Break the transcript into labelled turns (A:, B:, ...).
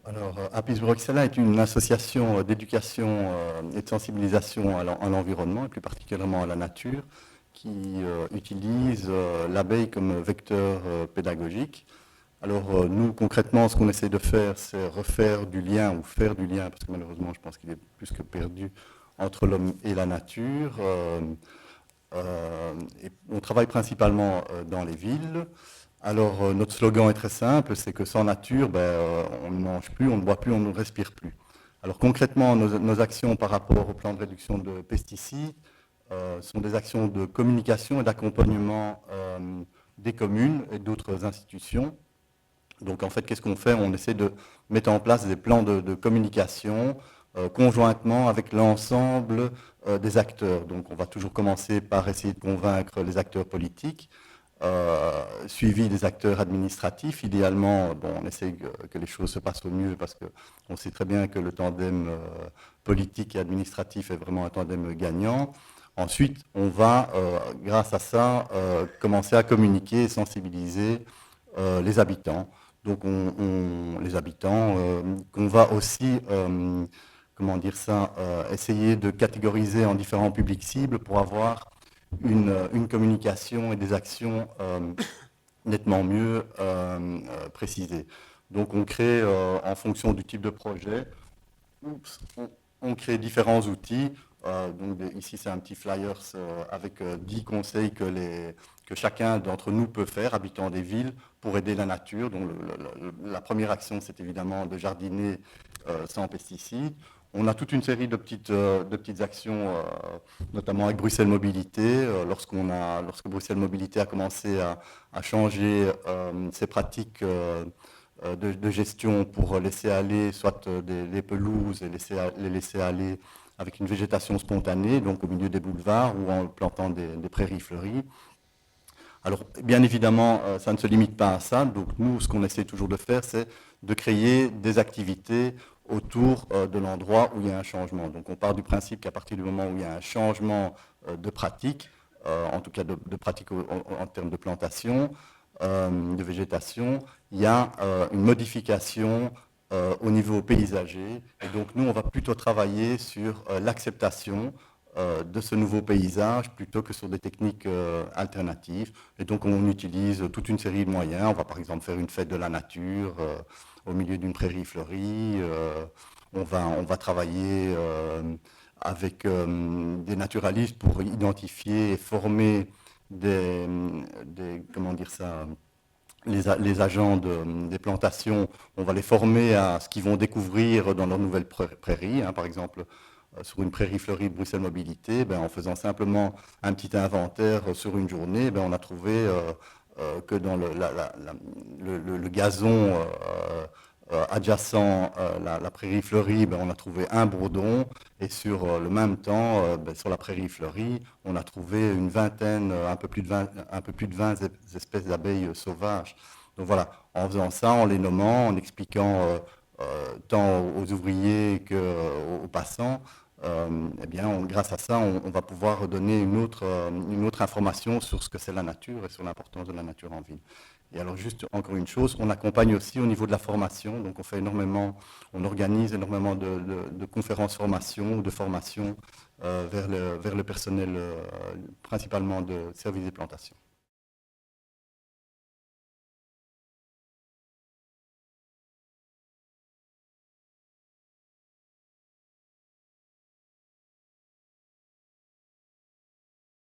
A: Alors, Apis Bruxella est une association d'éducation et de sensibilisation à l'environnement, et plus particulièrement à la nature, qui utilise l'abeille comme vecteur pédagogique. Alors, nous, concrètement, ce qu'on essaie de faire, c'est refaire du lien, ou faire du lien, parce que malheureusement, je pense qu'il est plus que perdu, entre l'homme et la nature. Et on travaille principalement dans les villes. Alors, notre slogan est très simple, c'est que sans nature, on ne mange plus, on ne boit plus, on ne respire plus. Alors concrètement, nos actions par rapport au plan de réduction de pesticides sont des actions de communication et d'accompagnement des communes et d'autres institutions. Donc en fait, qu'est-ce qu'on fait? On essaie de mettre en place des plans de communication conjointement avec l'ensemble des acteurs. Donc on va toujours commencer par essayer de convaincre les acteurs politiques, suivi des acteurs administratifs. Idéalement, bon, on essaie que les choses se passent au mieux parce qu'on sait très bien que le tandem politique et administratif est vraiment un tandem gagnant. Ensuite, on va, grâce à ça, commencer à communiquer et sensibiliser les habitants. Donc, les habitants, qu'on va aussi, comment dire ça, essayer de catégoriser en différents publics cibles pour avoir une communication et des actions nettement mieux précisées. Donc on crée, en fonction du type de projet, on crée différents outils. Donc ici c'est un petit flyer avec 10 conseils que chacun d'entre nous peut faire, habitants des villes, pour aider la nature. Donc la première action, c'est évidemment de jardiner sans pesticides. On a toute une série de petites actions, notamment avec Bruxelles Mobilité. Lorsque Bruxelles Mobilité a commencé à changer ses pratiques de gestion pour laisser aller soit des pelouses et les laisser aller avec une végétation spontanée, donc au milieu des boulevards ou en plantant des prairies fleuries. Alors, bien évidemment, ça ne se limite pas à ça. Donc, nous, ce qu'on essaie toujours de faire, c'est de créer des activités autour de l'endroit où il y a un changement. Donc, on part du principe qu'à partir du moment où il y a un changement de pratique, en tout cas de pratique en termes de plantation, de végétation, il y a une modification au niveau paysager. Et donc, nous, on va plutôt travailler sur l'acceptation de ce nouveau paysage plutôt que sur des techniques alternatives. Et donc on utilise toute une série de moyens. On va par exemple faire une fête de la nature au milieu d'une prairie fleurie. On va travailler avec des naturalistes pour identifier et former comment dire ça, les agents des plantations. On va les former à ce qu'ils vont découvrir dans leurs nouvelles prairies. Par exemple, sur une prairie fleurie de Bruxelles Mobilité, en faisant simplement un petit inventaire sur une journée, on a trouvé que dans le gazon adjacent la prairie fleurie, on a trouvé un bourdon, et sur le même temps, sur la prairie fleurie, on a trouvé une vingtaine, un peu plus de 20 espèces d'abeilles sauvages. Donc voilà, en faisant ça, en les nommant, en expliquant tant aux ouvriers qu'aux passants, grâce à ça, on va pouvoir donner une autre information sur ce que c'est la nature et sur l'importance de la nature en ville. Et alors juste encore une chose, on accompagne aussi au niveau de la formation, donc on organise énormément de conférences formation ou de formation vers le personnel principalement de services des plantations.